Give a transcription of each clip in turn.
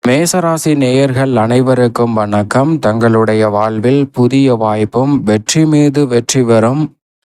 மேசராசி நேயர்கள் அனைவருக்கும் வணக்கம். தங்களுடைய வாழ்வில் புதிய வாய்ப்பும் வெற்றி மீது வெற்றி பெறும்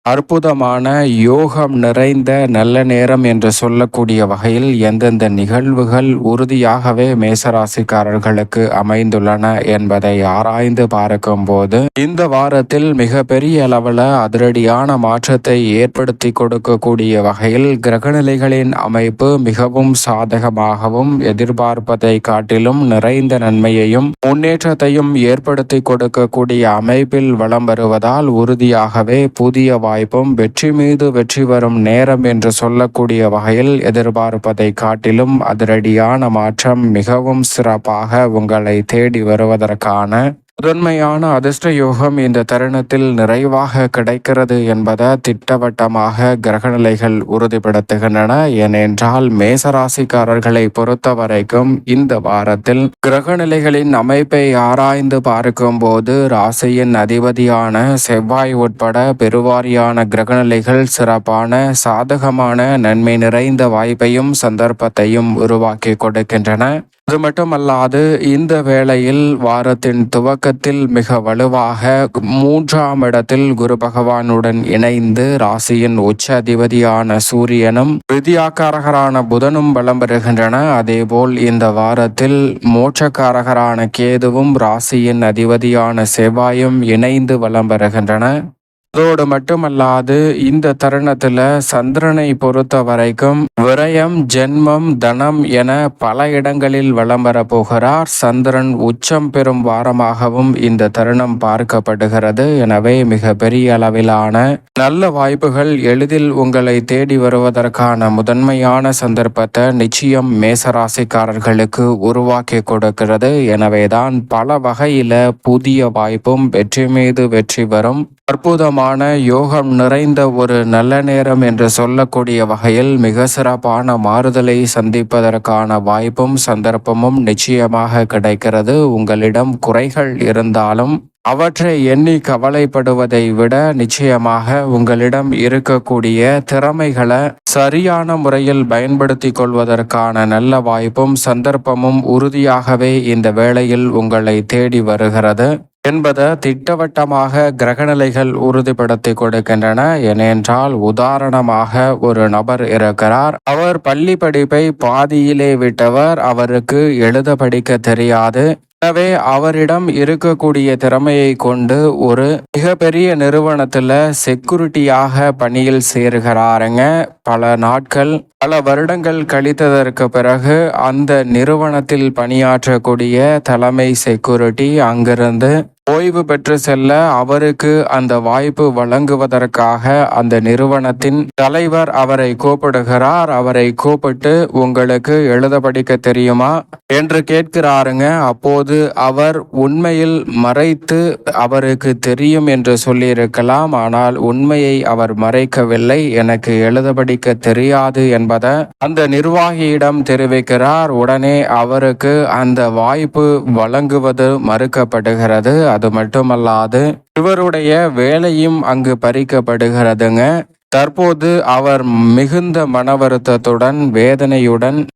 அற்புதமான யோகம் நிறைந்த நல்ல நேரம் என்று சொல்லக்கூடிய வகையில் எந்தெந்த நிகழ்வுகள் உறுதியாகவே மேசராசிக்காரர்களுக்கு அமைந்துள்ளன என்பதை ஆராய்ந்து பார்க்கும்போது இந்த வாரத்தில் மிக பெரிய அளவில் அதிரடியான மாற்றத்தை ஏற்படுத்தி கொடுக்கக்கூடிய வகையில் கிரகநிலைகளின் அமைப்பு மிகவும் சாதகமாகவும் எதிர்பார்ப்பதை காட்டிலும் நிறைந்த நன்மையையும் முன்னேற்றத்தையும் ஏற்படுத்தி கொடுக்கக்கூடிய அமைப்பில் வலம் வருவதால் உறுதியாகவே புதிய வாய்ப்பும் வெற்றி மீது வெற்றி வரும் நேரம் என்று சொல்லக்கூடிய வகையில் எதிர்பார்ப்பதை காட்டிலும் அதிரடியான மாற்றம் மிகவும் சிறப்பாக உங்களை தேடி வருவதற்கான முதன்மையான அதிர்ஷ்ட யோகம் இந்த தருணத்தில் நிறைவாக கிடைக்கிறது என்பதை திட்டவட்டமாக கிரகநிலைகள் உறுதிப்படுத்துகின்றன. ஏனென்றால் மேசராசிக்காரர்களை பொறுத்த வரைக்கும் இந்த வாரத்தில் கிரகநிலைகளின் அமைப்பை ஆராய்ந்து பார்க்கும்போது ராசியின் அதிபதியான செவ்வாய் உட்பட பெருவாரியான கிரகநிலைகள் சிறப்பான சாதகமான நன்மை நிறைந்த வாய்ப்பையும் சந்தர்ப்பத்தையும் உருவாக்கி கொடுக்கின்றன. அது மட்டுமல்லாது இந்த வேளையில் வாரத்தின் துவக்கத்தில் மிக வலுவாக 3ஆம் இடத்தில் குரு பகவானுடன் இணைந்து ராசியின் உச்ச அதிபதியான சூரியனும் விதியாக்காரகரான புதனும் பலம் பெறுகின்றன. அதேபோல் இந்த வாரத்தில் மோட்சக்காரகரான கேதுவும் ராசியின் அதிபதியான செவ்வாயும் இணைந்து வலம் பெறுகின்றன. அதோடு மட்டுமல்லாது இந்த தருணத்துல சந்திரனை பொறுத்த வரைக்கும் விரயம், ஜென்மம், தனம் என பல இடங்களில் வலம் வர போகிறார். சந்திரன் உச்சம் பெறும் வாரமாகவும் இந்த தருணம் பார்க்கப்படுகிறது. எனவே மிக பெரிய அளவிலான நல்ல வாய்ப்புகள் எளிதில் உங்களை தேடி வருவதற்கான முதன்மையான சந்தர்ப்பத்தை நிச்சயம் மேசராசிக்காரர்களுக்கு உருவாக்கி கொடுக்கிறது. எனவேதான் பல வகையில புதிய வாய்ப்பும் வெற்றி மீது வெற்றி வரும் அற்புதமான யோகம் நிறைந்த ஒரு நல்ல நேரம் என்று சொல்லக்கூடிய வகையில் மிக சிறப்பான மாறுதலை சந்திப்பதற்கான வாய்ப்பும் சந்தர்ப்பமும் நிச்சயமாக கிடைக்கிறது. உங்களிடம் குறைகள் இருந்தாலும் அவற்றை எண்ணி கவலைப்படுவதை விட நிச்சயமாக உங்களிடம் இருக்கக்கூடிய திறமைகளை சரியான முறையில் பயன்படுத்தி கொள்வதற்கான நல்ல வாய்ப்பும் சந்தர்ப்பமும் உறுதியாகவே இந்த வேளையில் உங்களை தேடி வருகிறது என்பதை திட்டவட்டமாக கிரகநிலைகள் உறுதிப்படுத்தி கொடுக்கின்றன. ஏனென்றால் உதாரணமாக ஒரு நபர் இருக்கிறார். அவர் பள்ளி படிப்பை பாதியிலே விட்டவர். அவருக்கு எழுத படிக்க தெரியாது. எனவே அவரிடம் இருக்கக்கூடிய திறமையை கொண்டு ஒரு மிகப்பெரிய நிறுவனத்துல செக்யூரிட்டியாக பணியில் சேர்கிறாருங்க. பல நாட்கள் பல வருடங்கள் கழித்ததற்கு பிறகு அந்த நிறுவனத்தில் பணியாற்றக்கூடிய தலைமை செக்யூரிட்டி அங்கிருந்து ஓய்வு பெற்று செல்ல அவருக்கு அந்த வாய்ப்பு வழங்குவதற்காக அந்த நிறுவனத்தின் தலைவர் அவரை கூப்பிடுகிறார். அவரை கூப்பிட்டு உங்களுக்கு எழுத படிக்க தெரியுமா என்று கேட்கிறாருங்க. அப்போது அவர் உண்மையில் மறைத்து அவருக்கு தெரியும் என்று சொல்லியிருக்கலாம். ஆனால் உண்மையை அவர் மறைக்கவில்லை. எனக்கு எழுத படிக்க தெரியாது என்பதை அந்த நிர்வாகியிடம் தெரிவிக்கிறார். உடனே அவருக்கு அந்த வாய்ப்பு வழங்குவது மறுக்கப்படுகிறது. அது மட்டுமல்லாது இவருடைய வேலையும் அங்கு பறிக்கப்படுகிறதுங்க. தற்போது அவர் மிகுந்த மன வருத்தத்துடன்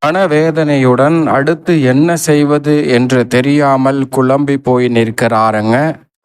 மனவேதனையுடன் அடுத்து என்ன செய்வது என்று தெரியாமல் குழம்பி போய் நிற்கிறாருங்க.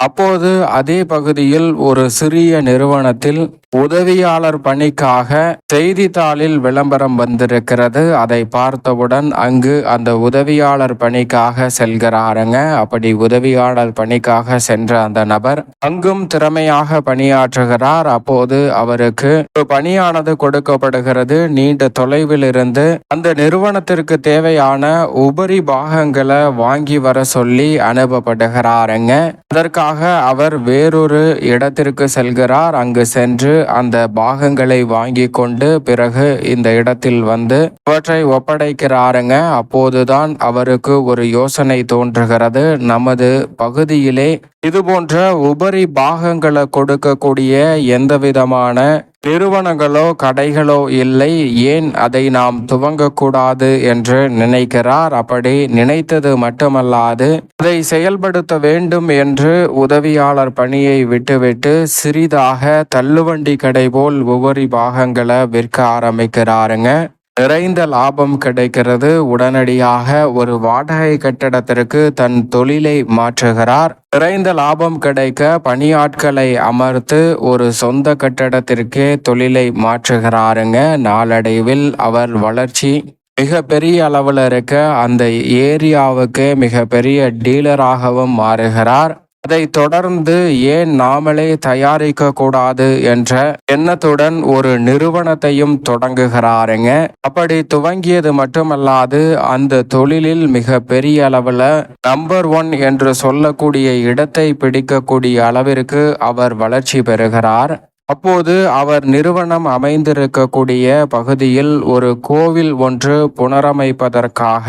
அப்போது அதே பகுதியில் ஒரு சிறிய நிறுவனத்தில் உதவியாளர் பணிக்காக செய்தித்தாளில் விளம்பரம் வந்திருக்கிறது. அதை பார்த்தவுடன் அங்கு அந்த உதவியாளர் பணிக்காக செல்கிறாருங்க. அப்படி உதவியாளர் பணிக்காக சென்ற அந்த நபர் அங்கும் திறமையாக பணியாற்றுகிறார். அப்போது அவருக்கு ஒரு பணியானது கொடுக்கப்படுகிறது. நீண்ட தொலைவில் இருந்து அந்த நிறுவனத்திற்கு தேவையான உபரி பாகங்களை வாங்கி வர சொல்லி அனுப்பப்படுகிறாருங்க. அதற்காக அவர் வேறொரு இடத்திற்கு செல்கிறார். அங்கு சென்று அந்த பாகங்களை வாங்கி கொண்டு பிறகு இந்த இடத்தில் வந்து அவற்றை ஒப்படைக்கிறாருங்க. அப்போதுதான் அவருக்கு ஒரு யோசனை தோன்றுகிறது. நமது பகுதியிலே இதுபோன்ற உபரி பாகங்களை கொடுக்கக்கூடிய எந்த விதமான நிறுவனங்களோ கடைகளோ இல்லை, ஏன் அதை நாம் துவங்கக்கூடாது என்று நினைக்கிறார். அப்படி நினைத்தது மட்டுமல்லாது அதை செயல்படுத்த வேண்டும் என்று உதவியாளர் பணியை விட்டுவிட்டு சிறிதாக தள்ளுவண்டி கடை போல் உபரி பாகங்களை விற்க ஆரம்பிக்கிறாருங்க. நிறைந்த லாபம் கிடைக்கிறது. உடனடியாக ஒரு வாடகை கட்டடத்திற்கு தன் தொழிலை மாற்றுகிறார். நிறைந்த லாபம் கிடைக்க பணியாட்களை அமர்த்து ஒரு சொந்த கட்டடத்திற்கே தொழிலை மாற்றுகிறாருங்க. நாளடைவில் அவர் வளர்ச்சி மிக பெரிய அளவில் இருக்க அந்த ஏரியாவுக்கு மிக பெரிய டீலராகவும் மாறுகிறார். அதை தொடர்ந்து ஏன் நாமளே தயாரிக்க கூடாது என்ற எண்ணத்துடன் ஒரு நிறுவனத்தையும் தொடங்குகிறாருங்க. அப்படி துவங்கியது மட்டுமல்லாது அந்த தொழிலில் மிக பெரிய அளவில் நம்பர் 1 என்று சொல்லக்கூடிய இடத்தை பிடிக்கக்கூடிய அளவிற்கு அவர் வளர்ச்சி பெறுகிறார். அப்போது அவர் நிறுவனம் அமைந்திருக்கக்கூடிய பகுதியில் ஒரு கோவில் ஒன்று புனரமைப்பதற்காக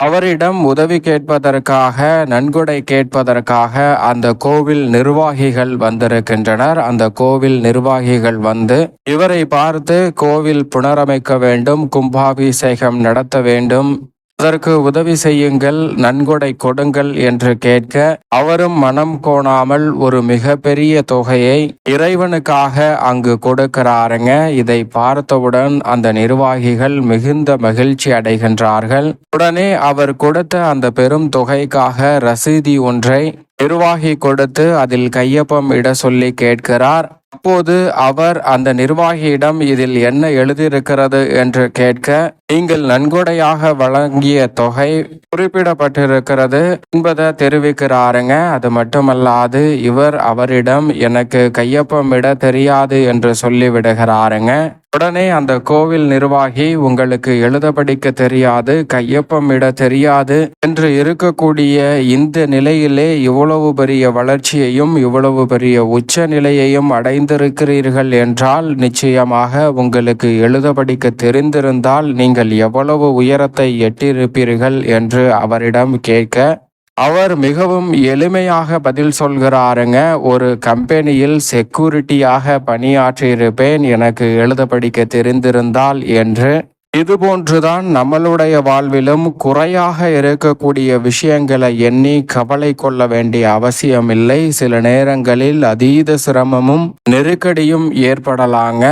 அவரிடம் உதவி கேட்பதற்காக நன்கொடை கேட்பதற்காக அந்த கோவில் நிர்வாகிகள் வந்திருக்கின்றனர். அந்த கோவில் நிர்வாகிகள் வந்து இவரை பார்த்து கோவில் புனரமைக்க வேண்டும், கும்பாபிஷேகம் நடத்த வேண்டும், அதற்கு உதவி செய்யுங்கள், நன்கொடை கொடுங்கள் என்று கேட்க அவரும் மனம் கோணாமல் ஒரு மிகப்பெரிய தொகையை இறைவனுக்காக அங்கு கொடுக்கிறாருங்க. இதை பார்த்தவுடன் அந்த நிர்வாகிகள் மிகுந்த மகிழ்ச்சி அடைகின்றார்கள். உடனே அவர் கொடுத்த அந்த பெரும் தொகைக்காக ரசீதி ஒன்றை நிர்வாகி கொடுத்து அதில் கையொப்பம் இட சொல்லி கேட்கிறார். அப்போது அவர் அந்த நிர்வாகியிடம் இதில் என்ன எழுதியிருக்கிறது என்று கேட்க, நீங்கள் நன்கொடையாக வழங்கிய தொகை குறிப்பிடப்பட்டிருக்கிறது என்பதை தெரிவிக்கிறாருங்க. அது மட்டுமல்லாது இவர் அவரிடம் எனக்கு கையொப்பமிட தெரியாது என்று சொல்லிவிடுகிறாருங்க. உடனே அந்த கோவில் நிர்வாகி உங்களுக்கு எழுத படிக்க தெரியாது, கையொப்பமிட தெரியாது என்று இருக்கக்கூடிய இந்த நிலையிலே இவ்வளவு பெரிய வளர்ச்சியையும் இவ்வளவு பெரிய உச்ச நிலையையும் அடைந்திருக்கிறீர்கள் என்றால் நிச்சயமாக உங்களுக்கு எழுத படிக்க தெரிந்திருந்தால் நீங்கள் எவ்வளவு உயரத்தை எட்டியிருப்பீர்கள் என்று அவரிடம் கேட்க அவர் மிகவும் எளிமையாக பதில் சொல்கிறாருங்க. ஒரு கம்பெனியில் செக்யூரிட்டியாக பணியாற்றியிருப்பேன், எனக்கு எழுத படிக்க தெரிந்திருந்தால் என்று. இதுபோன்றுதான் நம்மளுடைய வாழ்விலும் குறையாக இருக்கக்கூடிய விஷயங்களை எண்ணி கவலை கொள்ள வேண்டிய அவசியமில்லை. சில நேரங்களில் அதீத சிரமமும் நெருக்கடியும் ஏற்படலாங்க.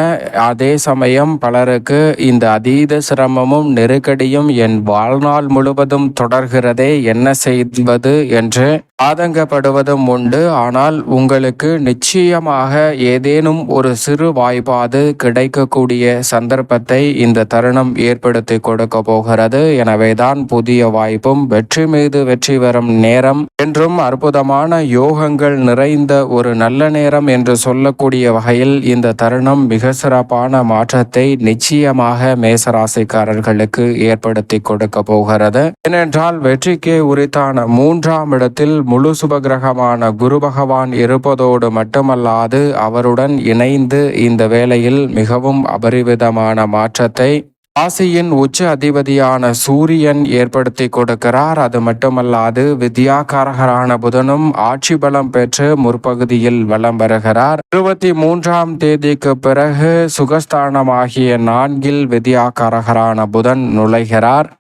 அதே சமயம் பலருக்கு இந்த அதீத சிரமமும் நெருக்கடியும் என் வாழ்நாள் முழுவதும் தொடர்கிறதே, என்ன செய்வது என்று ஆதங்கப்படுவதும் உண்டு. ஆனால் உங்களுக்கு நிச்சயமாக ஏதேனும் ஒரு சிறு வாய்ப்பாது கிடைக்கக்கூடிய சந்தர்ப்பத்தை இந்த தருணம் ஏற்படுத்தி கொடுக்க போகிறது. எனவேதான் புதிய வாய்ப்பும் வெற்றி மீது வெற்றி வரும் நேரம் என்றும் அற்புதமான யோகங்கள் நிறைந்த ஒரு நல்ல நேரம் என்று சொல்லக்கூடிய வகையில் இந்த தருணம் மிக சிறப்பான மாற்றத்தை நிச்சயமாக மேசராசிக்காரர்களுக்கு ஏற்படுத்தி கொடுக்க போகிறது. ஏனென்றால் வெற்றிக்கு உரித்தான 3ஆம் இடத்தில் முழு சுபகிரகமான குரு பகவான் இருப்பதோடு மட்டுமல்லாது அவருடன் இணைந்து இந்த வேளையில் மிகவும் அபரிவிதமான மாற்றத்தை ராசியின் உச்ச அதிபதியான சூரியன் ஏற்படுத்தி கொடுக்கிறார். அது மட்டுமல்லாது வித்யாகாரகரான புதனும் ஆட்சி பலம் பெற்று முற்பகுதியில் வலம் வருகிறார். 23ஆம் தேதிக்கு பிறகு சுகஸ்தானமாகிய 4 வித்யாகாரகரான புதன் நுழைகிறார்.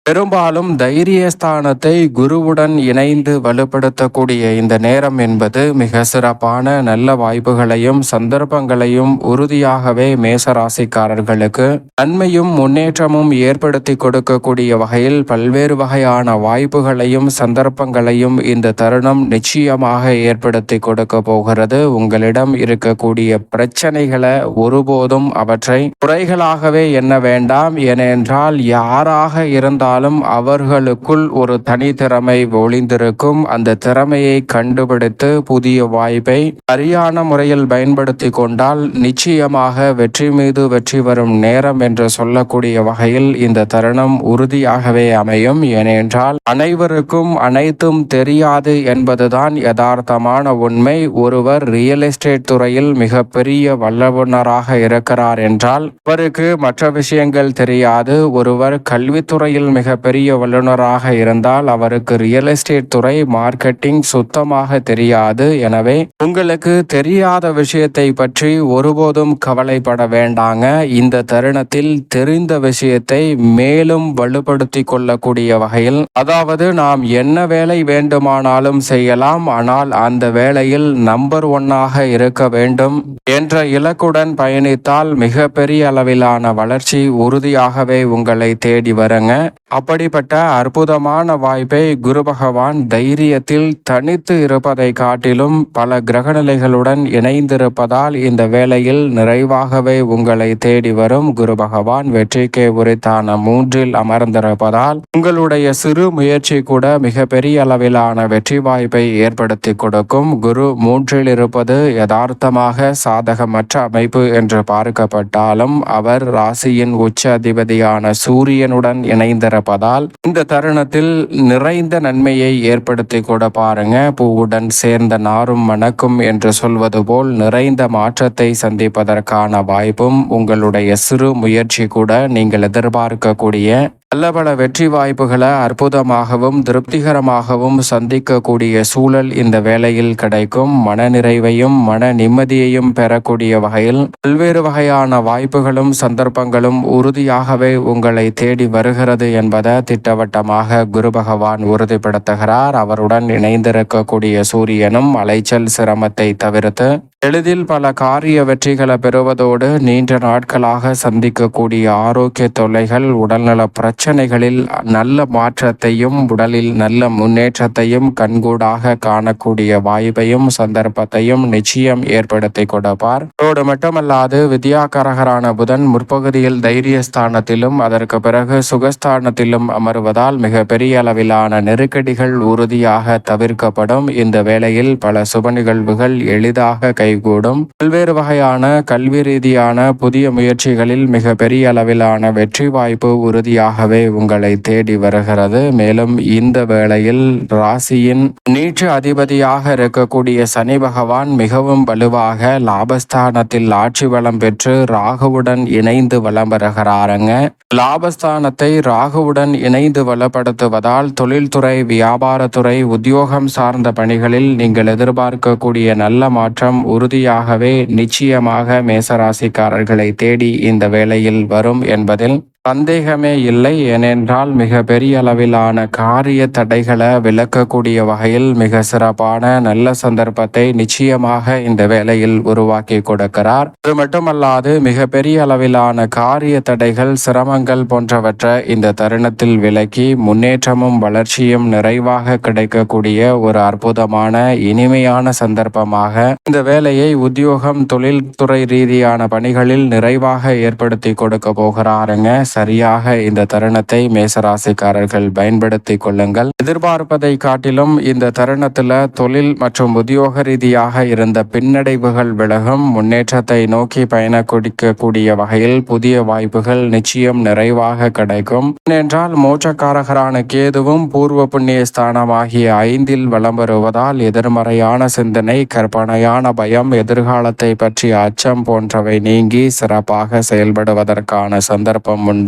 பெரும்பாலும் தைரியஸ்தானத்தை குருவுடன் இணைந்து வலுப்படுத்தக்கூடிய இந்த நேரம் என்பது மிக சிறப்பான நல்ல வாய்ப்புகளையும் சந்தர்ப்பங்களையும் உறுதியாகவே மேசராசிக்காரர்களுக்கு நன்மையும் முன்னேற்றமும் ஏற்படுத்தி கொடுக்கக்கூடிய வகையில் பல்வேறு வகையான வாய்ப்புகளையும் சந்தர்ப்பங்களையும் இந்த தருணம் நிச்சயமாக ஏற்படுத்தி கொடுக்க போகிறது. உங்களிடம் இருக்கக்கூடிய பிரச்சனைகளை ஒருபோதும் அவற்றை குறைகளாகவே எண்ண வேண்டாம். ஏனென்றால் யாராக இருந்தால் அவர்களுக்குள் ஒரு தனித்திறமை ஒளிந்திருக்கும். அந்த திறமையை கண்டுபிடித்து புதிய வாய்ப்பை சரியான முறையில் பயன்படுத்தி கொண்டால் நிச்சயமாக வெற்றி மீது வெற்றி வரும் நேரம் என்று சொல்லக்கூடிய வகையில் இந்த தருணம் உறுதியாகவே அமையும். ஏனென்றால் அனைவருக்கும் அனைத்தும் தெரியாது என்பதுதான் யதார்த்தமான உண்மை. ஒருவர் ரியல் எஸ்டேட் துறையில் மிகப்பெரிய வல்லவனராக இருக்கிறார் என்றால் அவருக்கு மற்ற விஷயங்கள் தெரியாது. ஒருவர் கல்வித்துறையில் மிகப்பெரிய வல்லுநராக இருந்தால் அவருக்கு ரியல் எஸ்டேட் துறை மார்க்கெட்டிங் சுத்தமாக தெரியாது. எனவே உங்களுக்கு தெரியாத விஷயத்தை பற்றி ஒருபோதும் கவலைப்பட வேண்டாங்க. இந்த தருணத்தில் தெரிந்த விஷயத்தை மேலும் வலுப்படுத்திக் கொள்ளக்கூடிய வகையில், அதாவது நாம் என்ன வேலை வேண்டுமானாலும் செய்யலாம், ஆனால் அந்த வேலையில் நம்பர் 1 இருக்க வேண்டும் என்ற இலக்குடன் பயணித்தால் மிகப்பெரிய அளவிலான வளர்ச்சி உறுதியாகவே உங்களை தேடி வருங்க. அப்படிப்பட்ட அற்புதமான வாய்ப்பை குரு பகவான் தைரியத்தில் தனித்து இருப்பதை காட்டிலும் பல கிரகநிலைகளுடன் இணைந்திருப்பதால் இந்த வேளையில் நிறைவாகவே உங்களை தேடி வரும். குரு பகவான் வெற்றிக்கு உரித்தான 3இல் அமர்ந்திருப்பதால் உங்களுடைய சிறு முயற்சி கூட மிகப்பெரிய அளவிலான வெற்றி வாய்ப்பை ஏற்படுத்தி கொடுக்கும். குரு 3இல் இருப்பது யதார்த்தமாக சாதகமற்ற அமைப்பு என்று பார்க்கப்பட்டாலும் அவர் ராசியின் உச்ச அதிபதியான சூரியனுடன் இணைந்திருப்பதால் இந்த தருணத்தில் நிறைந்த நன்மையை ஏற்படுத்தி கூட பாருங்க. பூவுடன் சேர்ந்த நாரும் மணக்கும் என்று சொல்வது போல் நிறைந்த மாற்றத்தை சந்திப்பதற்கான வாய்ப்பும் உங்களுடைய சிறு முயற்சி கூட நீங்கள் எதிர்பார்க்கக்கூடிய நல்ல பல வெற்றி வாய்ப்புகளை அற்புதமாகவும் திருப்திகரமாகவும் சந்திக்கக்கூடிய சூழல் இந்த வேளையில் கிடைக்கும். மனநிறைவையும் மன நிம்மதியையும் பெறக்கூடிய வகையில் பல்வேறு வகையான வாய்ப்புகளும் சந்தர்ப்பங்களும் உறுதியாகவே உங்களை தேடி வருகிறது என்பதை திட்டவட்டமாக குரு பகவான் உறுதிப்படுத்துகிறார். அவருடன் இணைந்திருக்கக்கூடிய சூரியனும் அலைச்சல் சிரமத்தை தவிர்த்து எளிதில் பல காரிய வெற்றிகளை பெறுவதோடு நீண்ட நாட்களாக சந்திக்கக்கூடிய ஆரோக்கிய தொல்லைகள், உடல்நல பிரச்சனைகளில் நல்ல மாற்றத்தையும் உடலில் நல்ல முன்னேற்றத்தையும் கண்கூடாக காணக்கூடிய வாய்ப்பையும் சந்தர்ப்பத்தையும் நிச்சயம் ஏற்படுத்தி கொடுப்பார். அதோடு மட்டுமல்லாது வித்யாகாரகரான புதன் முற்பகுதியில் தைரியஸ்தானத்திலும் அதற்கு பிறகு சுகஸ்தானத்திலும் அமர்வதால் மிக பெரிய அளவிலான நெருக்கடிகள் உறுதியாக தவிர்க்கப்படும். இந்த வேளையில் பல சுப நிகழ்வுகள் எளிதாக கைகூடும். பல்வேறு வகையான கல்வி ரீதியான புதிய முயற்சிகளில் மிக பெரிய அளவிலான வெற்றி வாய்ப்பு உறுதியாகவே உங்களை தேடி வருகிறது. மேலும் இந்த வேளையில் ராசியின் நீட்சி அதிபதியாக இருக்கக்கூடிய சனி பகவான் மிகவும் வலுவாக லாபஸ்தானத்தில் ஆட்சி வளம் பெற்று ராகுவுடன் இணைந்து வலம் வருகிறாருங்க. லாபஸ்தானத்தை ராகுவுடன் இணைந்து வளப்படுத்துவதால் தொழில்துறை, வியாபாரத்துறை, உத்தியோகம் சார்ந்த பணிகளில் நீங்கள் எதிர்பார்க்கக்கூடிய நல்ல மாற்றம் உறுதியாகவே நிச்சயமாக மேசராசிக்காரர்களை தேடி இந்த வேளையில் வரும் என்பதில் சந்தேகமே இல்லை. ஏனென்றால் மிக பெரிய அளவிலான காரிய தடைகளை விளக்கக்கூடிய வகையில் மிக சிறப்பான நல்ல சந்தர்ப்பத்தை நிச்சயமாக இந்த வேளையில் உருவாக்கி கொடுக்கிறார். அது மட்டுமல்லாது மிக பெரிய அளவிலான காரிய தடைகள், சிரமங்கள் போன்றவற்றை இந்த தருணத்தில் விலக்கி முன்னேற்றமும் வளர்ச்சியும் நிறைவாக கிடைக்கக்கூடிய ஒரு அற்புதமான இனிமையான சந்தர்ப்பமாக இந்த வேலையை உத்தியோகம், தொழில்துறை ரீதியான பணிகளில் நிறைவாக ஏற்படுத்தி கொடுக்க போகிறாருங்க. சரியாக இந்த தருணத்தை மேசராசிக்காரர்கள் பயன்படுத்தி கொள்ளுங்கள். எதிர்பார்ப்பதை காட்டிலும் இந்த தருணத்தில் தொழில் மற்றும் உத்தியோக ரீதியாக இருந்த பின்னடைவுகள் விலகும். முன்னேற்றத்தை நோக்கி பயண கொடுக்கக்கூடிய வகையில் புதிய வாய்ப்புகள் நிச்சயம் நிறைவாக கிடைக்கும். ஏனென்றால் மோட்சக்காரகரான கேதுவும் பூர்வ புண்ணிய ஸ்தானம் ஆகிய 5இல் வலம் வருவதால் எதிர்மறையான சிந்தனை, கற்பனையான பயம், எதிர்காலத்தை பற்றிய அச்சம் போன்றவை நீங்கி சிறப்பாக செயல்படுவதற்கான சந்தர்ப்பம் உண்டு.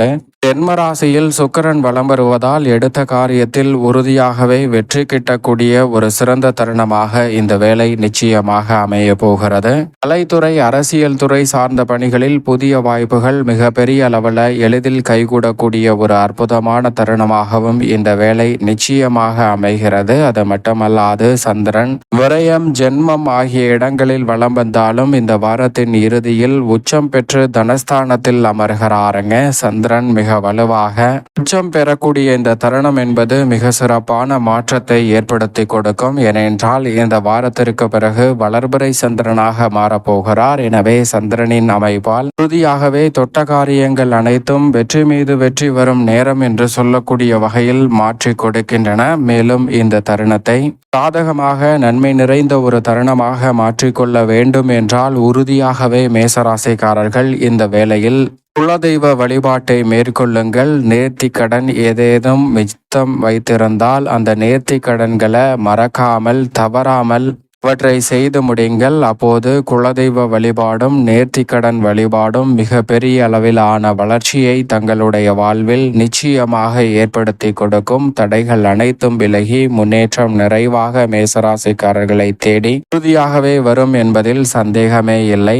ஜென்ம ராசியில் சுக்கிரன் வலம் வருவதால் எடுத்த காரியத்தில் உறுதியாகவே வெற்றி கிட்டக்கூடிய ஒரு சிறந்த தருணமாக இந்த வேலை நிச்சயமாக அமைய போகிறது. கலைத்துறை, அரசியல் துறை சார்ந்த பணிகளில் புதிய வாய்ப்புகள் மிக பெரிய அளவில் எளிதில் கைகூடக்கூடிய ஒரு அற்புதமான தருணமாகவும் இந்த வேலை நிச்சயமாக அமைகிறது. அது மட்டுமல்லாது சந்திரன் விரயம், ஜென்மம் ஆகிய இடங்களில் வலம் வந்தாலும் இந்த வாரத்தின் இறுதியில் உச்சம் பெற்று தனஸ்தானத்தில் அமர்கிறாருங்க. சந்திரன் மிக வலுவாக உச்சம் பெறக்கூடிய இந்த தருணம் என்பது மிக சிறப்பான மாற்றத்தை ஏற்படுத்தி கொடுக்கும். ஏனென்றால் இந்த வாரத்திற்கு பிறகு வளர்பிறை சந்திரனாக மாறப்போகிறார். எனவே சந்திரனின் அமைப்பால் உறுதியாகவே தொட்ட காரியங்கள் அனைத்தும் வெற்றி மீது வெற்றி வரும் நேரம் என்று சொல்லக்கூடிய வகையில் மாற்றி கொடுக்கின்றன. மேலும் இந்த தருணத்தை சாதகமாக நன்மை நிறைந்த ஒரு தருணமாக மாற்றிக்கொள்ள வேண்டும் என்றால் உறுதியாகவே மேசராசிக்காரர்கள் இந்த வேளையில் குலதெய்வ வழிபாட்டை மேற்கொள்ளுங்கள். நேர்த்தி கடன் ஏதேனும் மிச்சம் வைத்திருந்தால் அந்த நேர்த்தி கடன்களை மறக்காமல் தவறாமல் இவற்றை செய்து முடிங்கள். அப்போது குலதெய்வ வழிபாடும் நேர்த்திக்கடன் வழிபாடும் மிக பெரிய அளவிலான வளர்ச்சியை தங்களுடைய வாழ்வில் நிச்சயமாக ஏற்படுத்தி கொடுக்கும். தடைகள் அனைத்தும் விலகி முன்னேற்றம் நிறைவாக மேசராசிக்காரர்களை தேடி உறுதியாகவே வரும் என்பதில் சந்தேகமே இல்லை.